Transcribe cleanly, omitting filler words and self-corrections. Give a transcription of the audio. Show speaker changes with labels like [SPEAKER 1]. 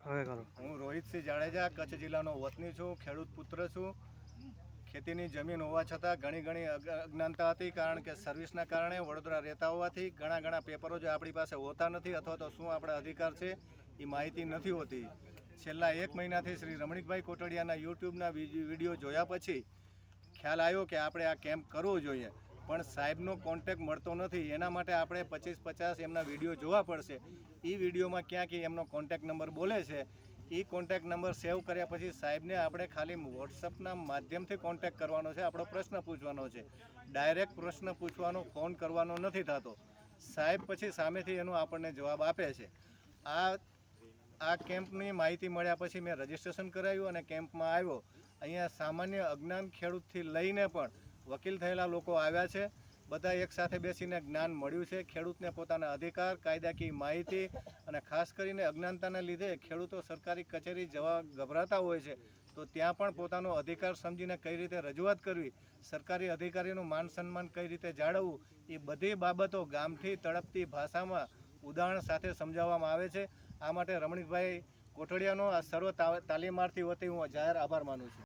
[SPEAKER 1] હવે કરો.
[SPEAKER 2] હું રોહિતસિંહ જાડેજા, કચ્છ જિલ્લાનો વતની છું, ખેડૂત પુત્ર છું. ખેતીની જમીન હોવા છતાં ઘણી અજ્ઞાનતા હતી, કારણ કે સર્વિસના કારણે વડોદરા રહેતા હોવાથી ઘણા પેપરો જે આપણી પાસે હોતા નથી અથવા તો શું આપણા અધિકાર છે એ માહિતી નથી હોતી. છેલ્લા 1 મહિનાથી શ્રી રમણીકભાઈ કોટડિયાના યુટ્યુબના વિડીયો જોયા પછી ખ્યાલ આવ્યો કે આપણે આ કેમ્પ કરવો જોઈએ, પણ સાહેબનો કોન્ટેક્ટ મળતો નથી. એના માટે આપણે 25-50 એમના વિડીયો જોવા પડશે. એ વિડીયોમાં ક્યાંક એમનો કોન્ટેક્ટ નંબર બોલે છે. એ કોન્ટેક્ટ નંબર સેવ કર્યા પછી સાહેબને આપણે ખાલી વોટ્સઅપના માધ્યમથી કોન્ટેક્ટ કરવાનો છે, આપણો પ્રશ્ન પૂછવાનો છે. ડાયરેક્ટ પ્રશ્ન પૂછવાનો, ફોન કરવાનો નથી થતો. સાહેબ પછી સામેથી એનો આપણને જવાબ આપે છે. આ કેમ્પની માહિતી મળ્યા પછી મેં રજિસ્ટ્રેશન કરાવ્યું અને કેમ્પમાં આવ્યો. અહીંયા સામાન્ય અજ્ઞાન ખેડૂતથી લઈને પણ વકીલ થયેલા લોકો આવ્યા છે. બધા એકસાથે બેસીને જ્ઞાન મળ્યું છે. ખેડૂતને પોતાના અધિકાર, કાયદાકીય માહિતી અને ખાસ કરીને અજ્ઞાનતાને લીધે ખેડૂતો સરકારી કચેરી જવા ગભરાતા હોય છે, તો ત્યાં પણ પોતાનો અધિકાર સમજીને કઈ રીતે રજૂઆત કરવી, સરકારી અધિકારીનું માન સન્માન કઈ રીતે જાળવવું, એ બધી બાબતો ગામથી તળપતી ભાષામાં ઉદાહરણ સાથે સમજાવવામાં આવે છે. આ માટે રમણીકભાઈ કોટડિયાનો આ સર્વ તાલીમાર્થી વતી હું જાહેર આભાર માનું છું.